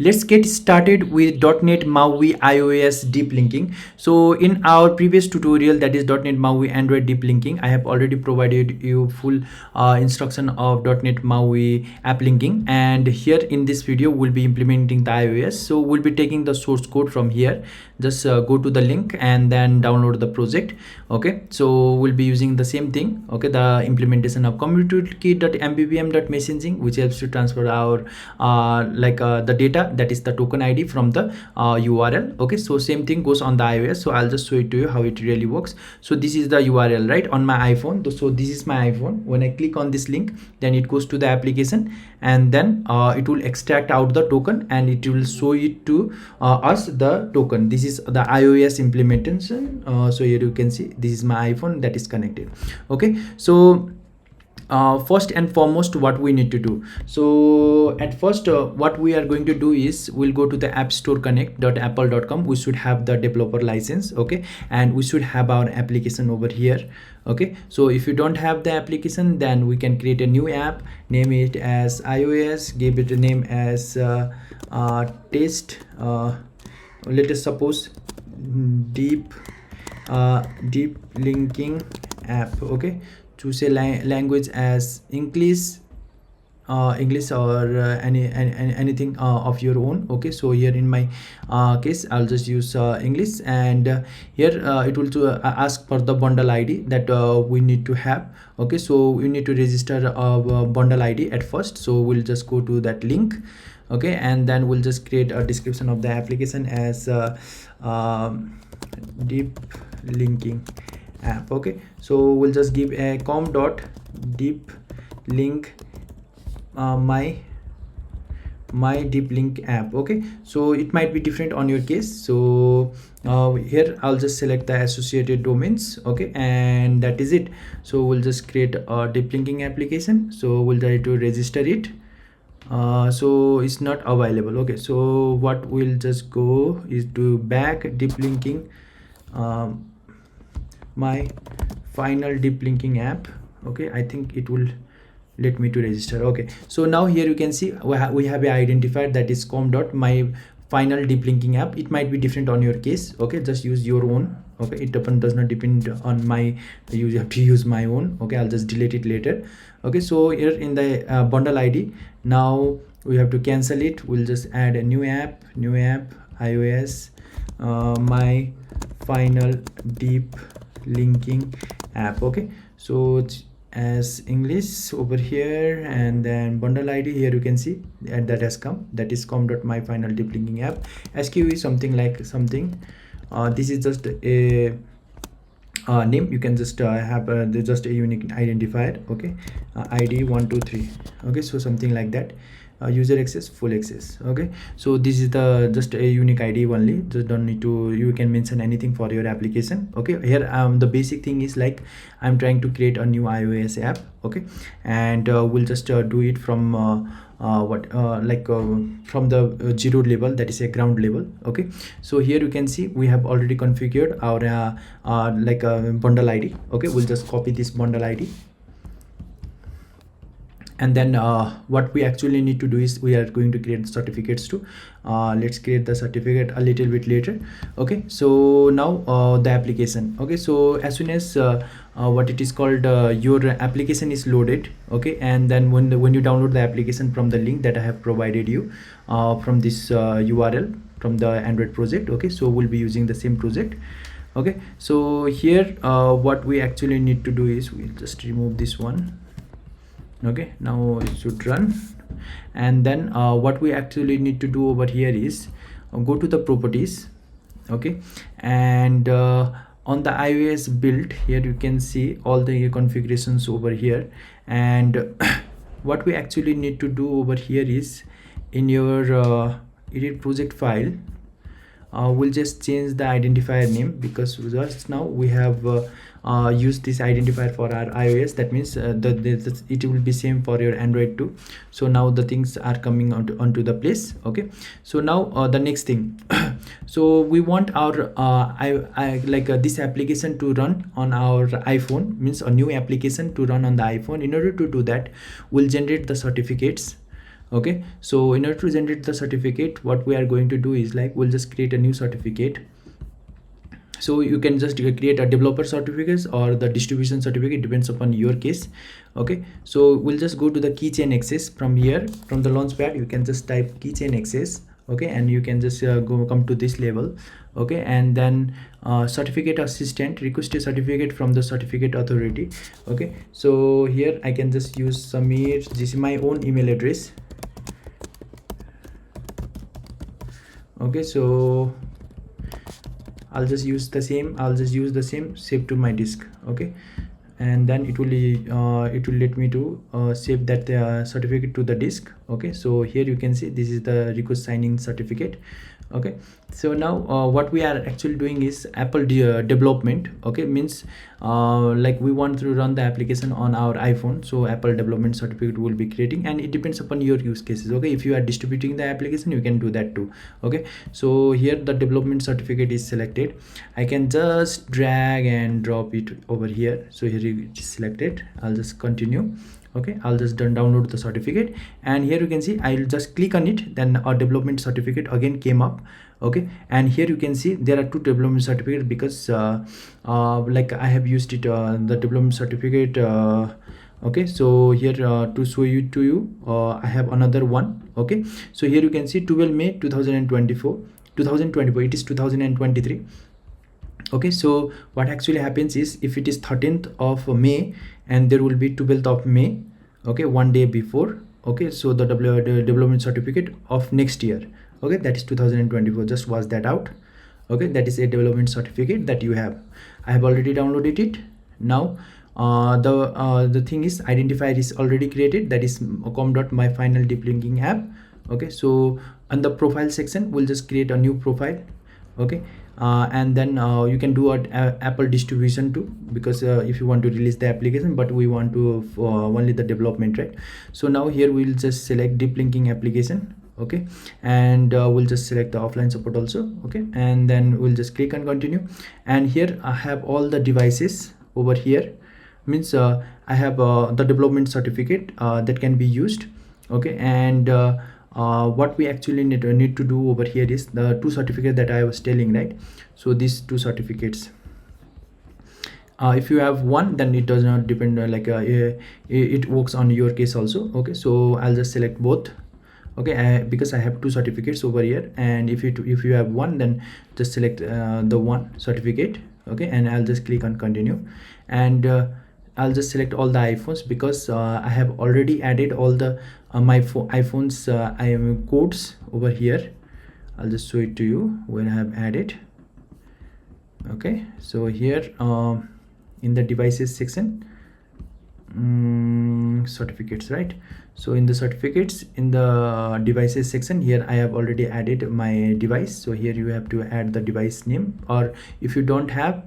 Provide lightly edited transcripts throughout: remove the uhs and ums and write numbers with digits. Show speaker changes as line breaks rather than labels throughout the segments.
Let's get started with .NET Maui iOS deep linking. So in our previous tutorial, that is .NET Maui Android deep linking, I have already provided you full instruction of .NET Maui app linking, and here in this video we'll be implementing the iOS. So we'll be taking the source code from here. Just go to the link and then download the project. Okay, so we'll be using the same thing. Okay, the implementation of community.mvvm.messaging, which helps to transfer our the data, that is the token ID from the URL. Okay, so same thing goes on the iOS. So I'll just show it to you how it really works. So this is the URL right on my iPhone. So this is my iPhone. When I click on this link, then it goes to the application, and then it will extract out the token and it will show it to us the token. This is the iOS implementation. So here you can see this is my iPhone that is connected. Okay, so first and foremost, what we need to do, so at first what we are going to do is we'll go to the app store connect.apple.com. we should have the developer license. Okay, and we should have our application over here. Okay, so if you don't have the application, then we can create a new app, name it as iOS, give it a name as test, let us suppose deep linking app. Okay, choose a language as English or anything of your own. Okay, so here in my case I'll just use English, and here it will ask for the bundle ID that we need to have. Okay, so we need to register a bundle ID at first, so we'll just go to that link. Okay, and then we'll just create a description of the application as deep linking app. Okay, so we'll just give a com.deep link my deep link app. Okay, so it might be different on your case. So here I'll just select the associated domains. Okay, and that is it. So we'll just create a deep linking application. So we'll try to register it. So it's not available. Okay, so what we'll just go is to back deep linking my final deep linking app. Okay, I think it will let me to register. Okay, so now here you can see we have a identifier that is com.my final deep linking app. It might be different on your case. Okay, just use your own. Okay, it often does not depend on my, you have to use my own. Okay, I'll just delete it later. Okay, so here in the bundle ID, now we have to cancel it. We'll just add a new app iOS my final deep linking app. Okay, so it's as English over here, and then bundle ID here you can see, and that has come, that is com.my final deep linking app. SQ is something like something. This is just a name. You can just have just a unique identifier. Okay, ID 123. Okay, so something like that. User access, full access. Okay, so this is the just a unique ID only. Just don't need to, you can mention anything for your application. Okay, here the basic thing is like I'm trying to create a new iOS app. Okay, and we'll just do it from from the zero level, that is a ground level. Okay, so here you can see we have already configured our bundle ID. Okay, we'll just copy this bundle ID, and then what we actually need to do is we are going to create the certificates too. Let's create the certificate a little bit later. Okay, so now the application. Okay, so as soon as what it is called, your application is loaded. Okay, and then when you download the application from the link that I have provided you from this URL from the Android project. Okay, so we'll be using the same project. Okay, so here what we actually need to do is we'll just remove this one. Okay, now it should run, and then what we actually need to do over here is go to the properties. Okay, and on the iOS build, here you can see all the configurations over here, and what we actually need to do over here is in your edit project file, we'll just change the identifier name, because just now we have used this identifier for our iOS. That means it will be same for your Android too. So now the things are coming onto the place. Okay, so now the next thing so we want our this application to run on our iPhone, means a new application to run on the iPhone. In order to do that, we'll generate the certificates. Okay, so in order to generate the certificate, what we are going to do is like we'll just create a new certificate. So you can just create a developer certificate or the distribution certificate, depends upon your case. Okay, so we'll just go to the keychain access. From here, from the launchpad, you can just type keychain access. Okay, and you can just come to this level. Okay, and then certificate assistant, request a certificate from the certificate authority. Okay, so here I can just use Samir, this is my own email address. Okay, so I'll just use the same, save to my disk. Okay, and then it will let me to save that certificate to the disk. Okay, so here you can see this is the request signing certificate. Okay, so now what we are actually doing is Apple development. Okay, means like we want to run the application on our iPhone, so Apple development certificate will be creating, and it depends upon your use cases. Okay, if you are distributing the application, you can do that too. Okay, so here the development certificate is selected. I can just drag and drop it over here. So here it is selected. I'll just continue. Okay, I'll just download the certificate, and here you can see I'll just click on it, then our development certificate again came up. Okay, and here you can see there are two development certificates because like I have used it the development certificate. Okay, so here to show you I have another one. Okay, so here you can see 12 May 2024, it is 2023. Okay, so what actually happens is if it is 13th of May and there will be 12th of May, okay, one day before. Okay, so the development certificate of next year, okay, that is 2024, just was that out. Okay, that is a development certificate that you have. I have already downloaded it. Now the thing is identifier is already created, that is com.myfinal deep linking app. Okay, so on the profile section we'll just create a new profile. Okay, and then you can do Apple distribution too, because if you want to release the application, but we want to only the development, right? So now here we'll just select deep linking application. Okay, and we'll just select the offline support also. Okay, and then we'll just click on continue, and here I have all the devices over here. Means I have the development certificate that can be used. Okay, and what we actually need to do over here is the two certificates that I was telling, right? So these two certificates, if you have one, then it does not depend it works on your case also. Okay, so I'll just select both. Okay, because I have two certificates over here, and if you have one, then just select the one certificate. Okay, and I'll just click on continue, and I'll just select all the iPhones because I have already added all the my iPhones IM codes over here. I'll just show it to you when I have added. Okay, so here in the devices section, certificates, right? So in the certificates, in the devices section, here I have already added my device. So here you have to add the device name, or if you don't have,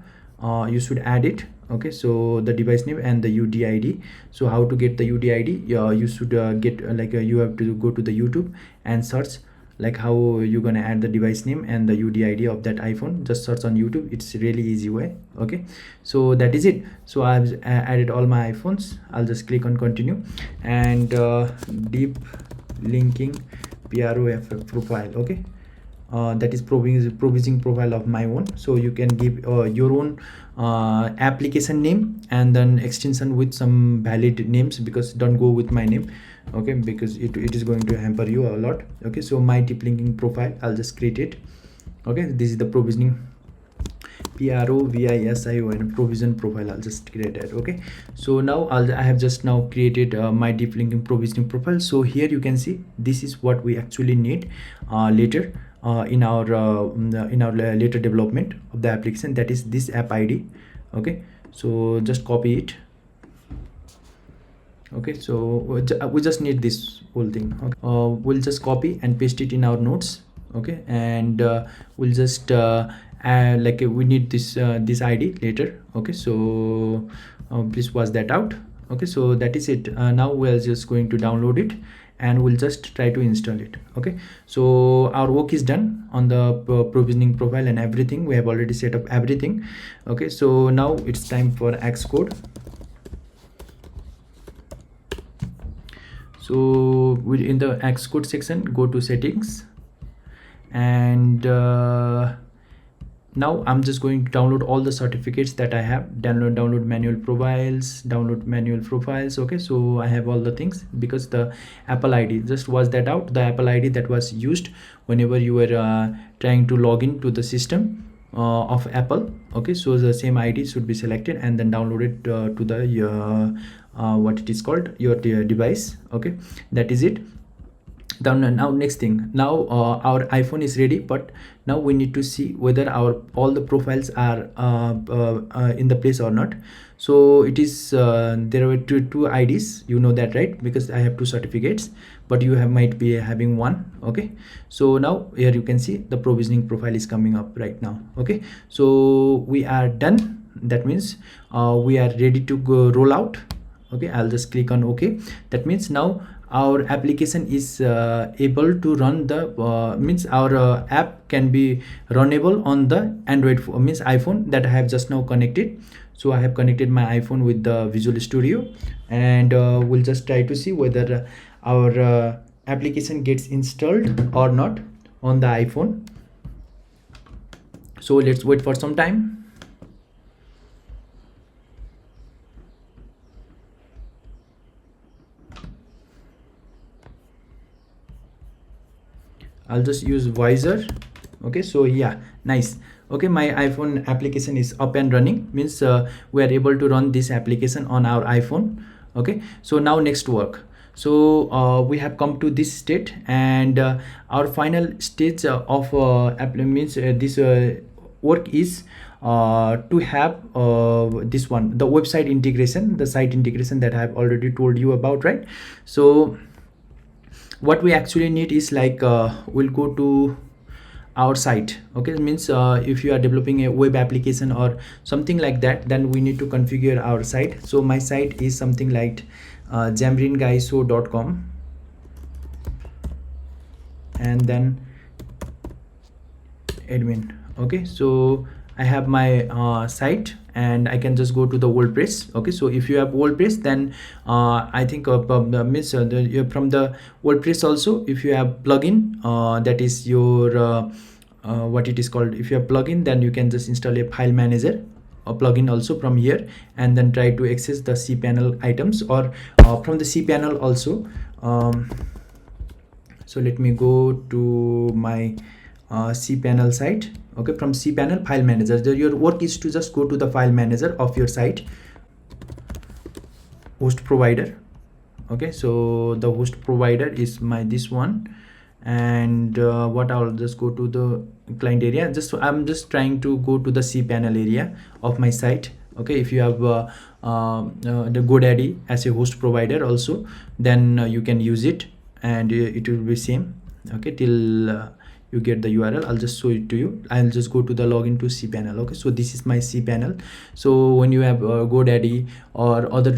you should add it. Okay, so the device name and the UDID. So how to get the UDID? You should get you have to go to the YouTube and search like how you're gonna add the device name and the UDID of that iPhone. Just search on YouTube, it's really easy way. Okay, so that is it. So I've added all my iPhones. I'll just click on continue, and deep linking PROF profile. Okay, that is provisioning profile of my own. So you can give your own application name and then extension with some valid names, because don't go with my name. Okay, because it is going to hamper you a lot. Okay, so my deep linking profile, I'll just create it. Okay, this is the provisioning PROVISION provision profile. I'll just create it. Okay, so now I have just now created my deep linking provisioning profile. So here you can see this is what we actually need later in our later development of the application, that is this app ID. Okay, so just copy it. Okay, so we just need this whole thing. Okay, we'll just copy and paste it in our notes. Okay, and we'll just we need this this ID later. Okay, so please watch that out. Okay, so that is it. Now we're just going to download it, and we'll just try to install it. Okay, so our work is done on the provisioning profile and everything. We have already set up everything. Okay, so now it's time for Xcode. So in the Xcode section, go to settings, and now I'm just going to download all the certificates that I have. Download manual profiles. Okay, so I have all the things, because the Apple ID, just was that out, the Apple ID that was used whenever you were trying to log in to the system of Apple. Okay, so the same ID should be selected and then downloaded to the what it is called, your device. Okay, that is it. Now next thing, now our iPhone is ready, but now we need to see whether all the profiles are in the place or not. So it is there were two IDs, you know that, right? Because I have two certificates, but you might be having one. Okay, so now here you can see the provisioning profile is coming up right now. Okay, so we are done. That means we are ready to go roll out. Okay, I'll just click on OK. That means now our application is able to run the means our app can be runnable on the Android means iPhone that I have just now connected. So I have connected my iPhone with the Visual Studio, and we'll just try to see whether our application gets installed or not on the iPhone. So let's wait for some time. I'll just use Visor. Okay, so yeah, nice. Okay, my iPhone application is up and running, means we are able to run this application on our iPhone. Okay, so now next work. So we have come to this state, and our final stage of means this work is to have this one, the website integration, the site integration that I have already told you about, right? So what we actually need is like we'll go to our site. Okay, means if you are developing a web application or something like that, then we need to configure our site. So my site is something like xamarin.com, and then admin. Okay, so I have my site, and I can just go to the WordPress. Okay, so if you have WordPress, then I think means from the WordPress also, if you have plugin that is your what it is called, if you have plugin, then you can just install a file manager, a plugin also from here, and then try to access the cPanel items, or from the cPanel also. So let me go to my cPanel site. Okay, from cPanel file manager, your work is to just go to the file manager of your site, host provider. Okay, so the host provider is this one, and what I'll just go to the client area. I'm just trying to go to the cPanel area of my site. Okay, if you have the GoDaddy as a host provider also, then you can use it, and it will be same. Okay, till you get the URL, I'll just show it to you. I'll just go to the login to cPanel. Okay, so this is my cPanel. So when you have GoDaddy or other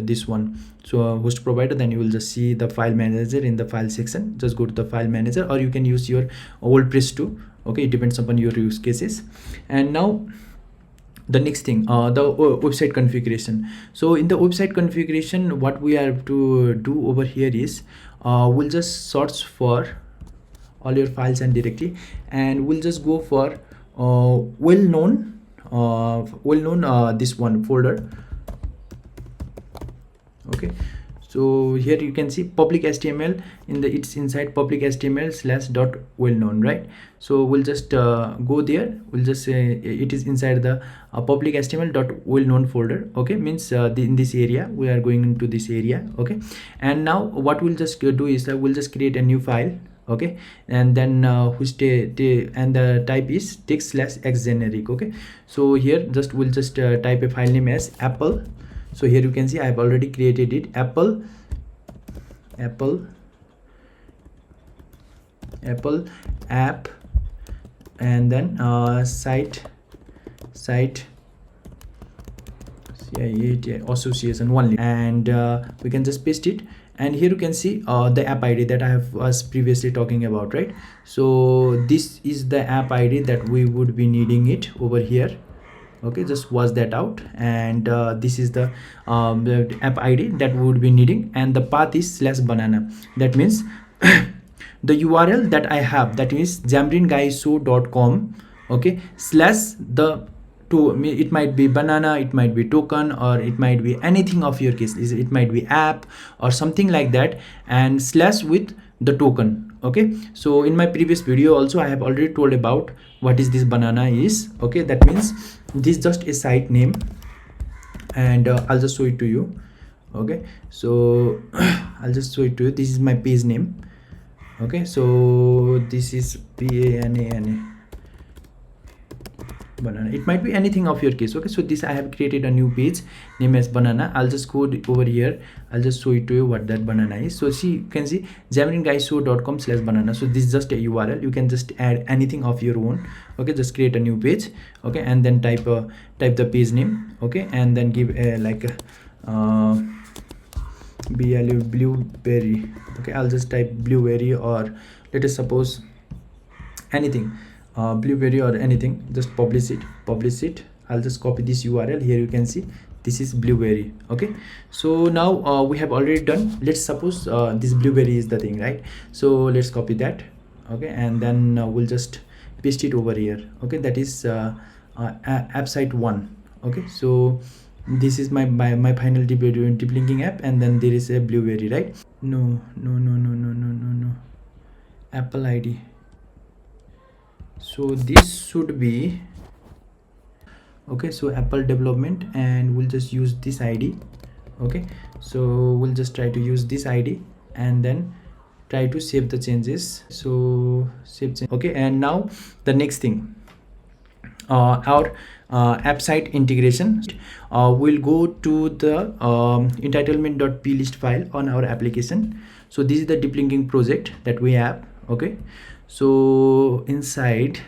this one, so host provider, then you will just see the file manager in the file section. Just go to the file manager, or you can use your WordPress too. Okay, it depends upon your use cases. And now the next thing, the website configuration. So in the website configuration, what we have to do over here is we'll just search for all your files and directory, and we'll just go for well-known this one folder. Okay, so here you can see public HTML, it's inside public HTML /dot well-known, right? So we'll just go there. We'll just say it is inside the public HTML dot well-known folder. Okay, means in this area, we are going into this area. Okay, and now what we'll just do is that we'll just create a new file. Okay, and then and the type is text/xgeneric. Okay, so here we'll just type a file name as Apple. So here you can see I have already created it, Apple app, and then site association only, and we can just paste it. And here you can see the app ID that I was previously talking about, right? So this is the app ID that we would be needing it over here. okay, just wash that out. And this is the app id that we would be needing, and the path is /banana. That means the URL that I have, that is xamaringuyshow.com, okay, slash the to it might be banana, it might be token, or it might be anything of your case, it might be app or something like that, and slash with the token. Okay, so in my previous video also I have already told about what is this banana is. Okay, that means this is just a site name, and I'll just show it to you. Okay, so I'll just show it to you. This is my page name. Okay, so this is banana, it might be anything of your case. Okay, so this I have created a new page name as banana. I'll just go over here, I'll just show it to you what that banana is. So see, you can see xamaringuyshow.com/banana. so this is just a URL. You can just add anything of your own. Okay, just create a new page. Okay, and then type the page name. Okay, and then give a like a blueberry. Okay, I'll just type blueberry, or let us suppose anything, blueberry or anything. Just publish it. I'll just copy this URL. Here you can see this is blueberry. Okay, so now we have already done. Let's suppose this blueberry is the thing, right? So let's copy that. Okay, and then we'll just paste it over here. Okay, that is app site 1. Okay, so this is my final deep linking app, and then there is a blueberry, right? No, Apple ID. So this should be okay. So Apple development, and we'll just use this ID. Okay, so we'll just try to use this ID and then try to save the changes. So save change. Okay, and now the next thing, our app site integration. We'll go to the entitlement.plist file on our application. So this is the deep linking project that we have. Okay, so inside,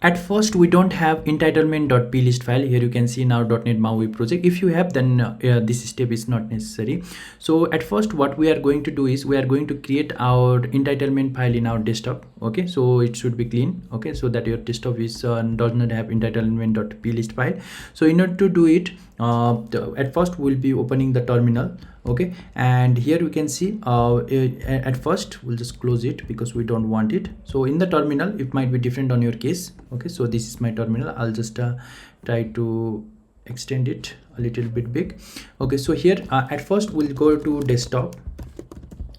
at first we don't have entitlement.plist file. Here you can see in our .NET Maui project. If you have, then this step is not necessary. So at first what we are going to do is we are going to create our entitlement file in our desktop. Okay, so it should be clean. Okay, so that your desktop is does not have entitlement.plist file. So in order to do it, at first we'll be opening the terminal. Okay, and here you can see at first we'll just close it because we don't want it. So in the terminal, it might be different on your case. Okay, so this is my terminal. I'll just try to extend it a little bit big. Okay, so here at first we'll go to desktop.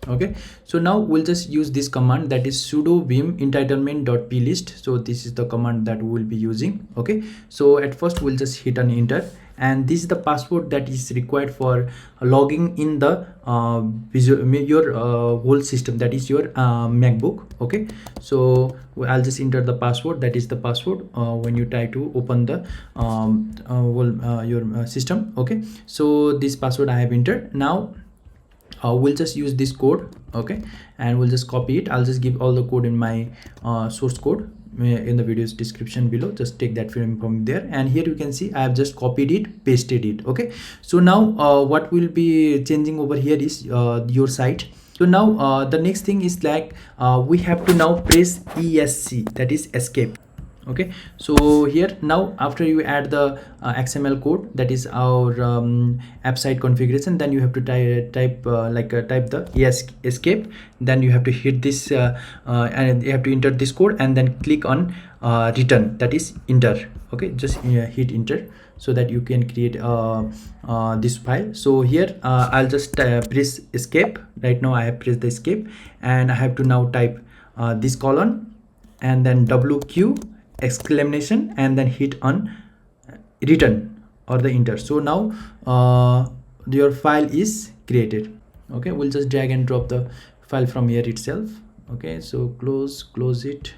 Okay, so now we'll just use this command, that is sudo vim entitlement.plist. so this is the command that we will be using. Okay, so at first we'll just hit an enter, and this is the password that is required for logging in the your whole system, that is your MacBook. Okay, so I'll just enter the password. That is the password when you try to open the your system. Okay, so this password I have entered. Now we'll just use this code. Okay, and we'll just copy it. I'll just give all the code in my source code in the video's description below. Just take that from there, and here you can see I have just copied it, pasted it. Okay, so now what will be changing over here is your site. So now the next thing is like we have to now press ESC, that is escape. Okay, so here now after you add the XML code, that is our app site configuration, then you have to type the escape, then you have to hit this and you have to enter this code, and then click on return, that is enter. Okay, just hit enter so that you can create this file. So here I'll just press escape. Right now I have pressed the escape, and I have to now type this colon and then WQ exclamation, and then hit on return or the enter. So now your file is created. Okay, we'll just drag and drop the file from here itself. Okay, so close it.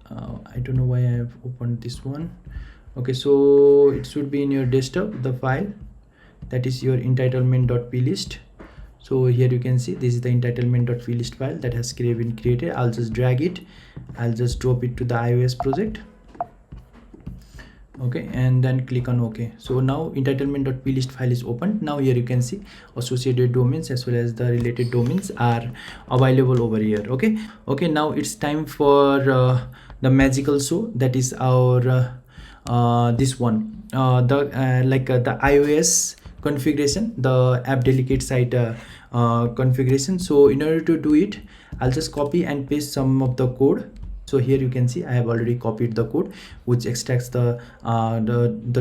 I don't know why I have opened this one. Okay, so it should be in your desktop, the file that is your entitlement.plist. So here you can see this is the entitlement.plist file that has been created. I'll just drag it. I'll just drop it to the iOS project. okay, and then click on OK. So now entitlement.plist file is opened. Now here you can see associated domains as well as the related domains are available over here. Okay, now it's time for the magical show, that is our this one, the iOS configuration, the app delegate site configuration. So in order to do it, I'll just copy and paste some of the code. So here you can see I have already copied the code which extracts the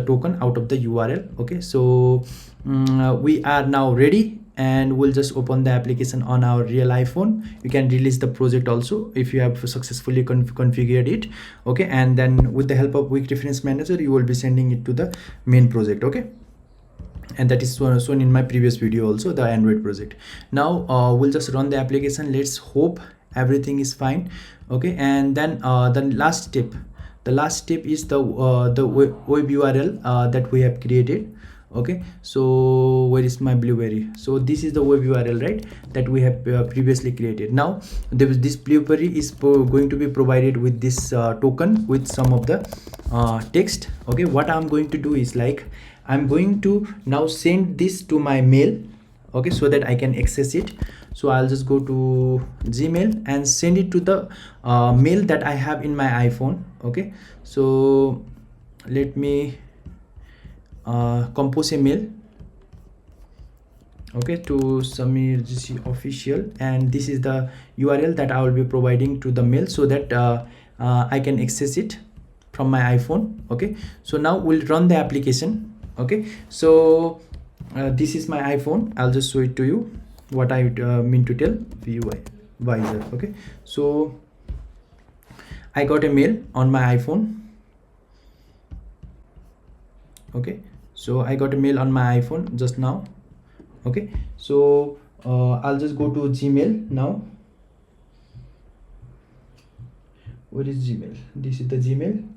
token out of the URL. Okay, so we are now ready, and we'll just open the application on our real iPhone. You can release the project also if you have successfully configured it. Okay, and then with the help of quick reference manager, you will be sending it to the main project. Okay, and that is shown in my previous video also, the Android project. Now we'll just run the application. Let's hope everything is fine. Okay, and then the last step is the web URL that we have created. Okay, so where is my blueberry? So this is the web URL, right, that we have previously created. Now this blueberry is going to be provided with this token with some of the text. Okay, what I'm going to do is, like, I'm going to now send this to my mail, okay, so that I can access it. So I'll just go to Gmail and send it to the mail that I have in my iPhone. Okay, so let me compose a mail, okay, to Samir GC official, and this is the URL that I will be providing to the mail so that I can access it from my iPhone. Okay, so now we'll run the application. Okay, so this is my iPhone. I'll just show it to you what I mean to tell. VUI visor. Okay, so I got a mail on my iPhone. Okay, so I got a mail on my iPhone just now. Okay, so I'll just go to Gmail now. Where is Gmail? This is the Gmail.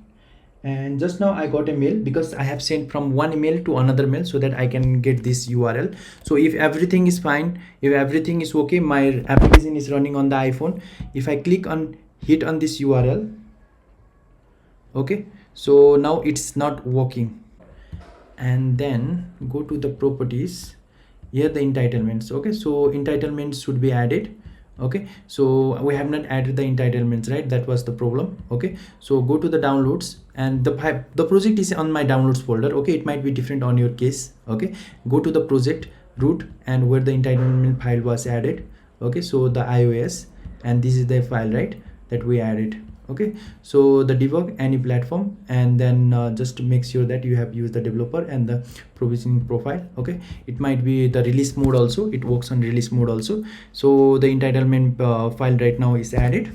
And just now I got a mail because I have sent from one email to another mail so that I can get this URL. So if everything is fine, if everything is okay, my application is running on the iPhone. If I click on hit on this URL, okay, so now it's not working. And then go to the properties, here the entitlements. Okay, so entitlements should be added. Okay, so we have not added the entitlements, right? That was the problem. Okay, so go to the downloads, and the project is on my downloads folder. Okay, it might be different on your case. Okay, go to the project root and where the entitlement file was added. Okay, so the iOS, and this is the file, right, that we added. Okay, so the debug any platform, and then just make sure that you have used the developer and the provisioning profile. Okay, it might be the release mode also, it works on release mode also. So the entitlement file right now is added.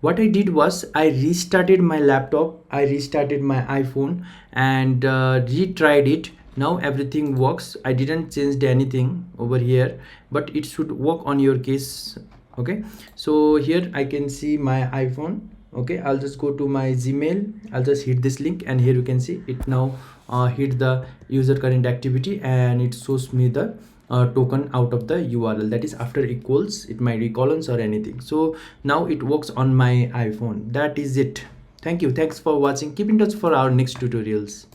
What I did was I restarted my laptop, I restarted my iPhone, and retried it. Now everything works. I didn't change anything over here, but it should work on your case. Okay, so here I can see my iPhone. Okay, I'll just go to my Gmail, I'll just hit this link, and here you can see it now hit the user current activity, and it shows me the token out of the URL, that is after equals, it might be colons or anything. So now it works on my iPhone. That is it. Thank you, thanks for watching. Keep in touch for our next tutorials.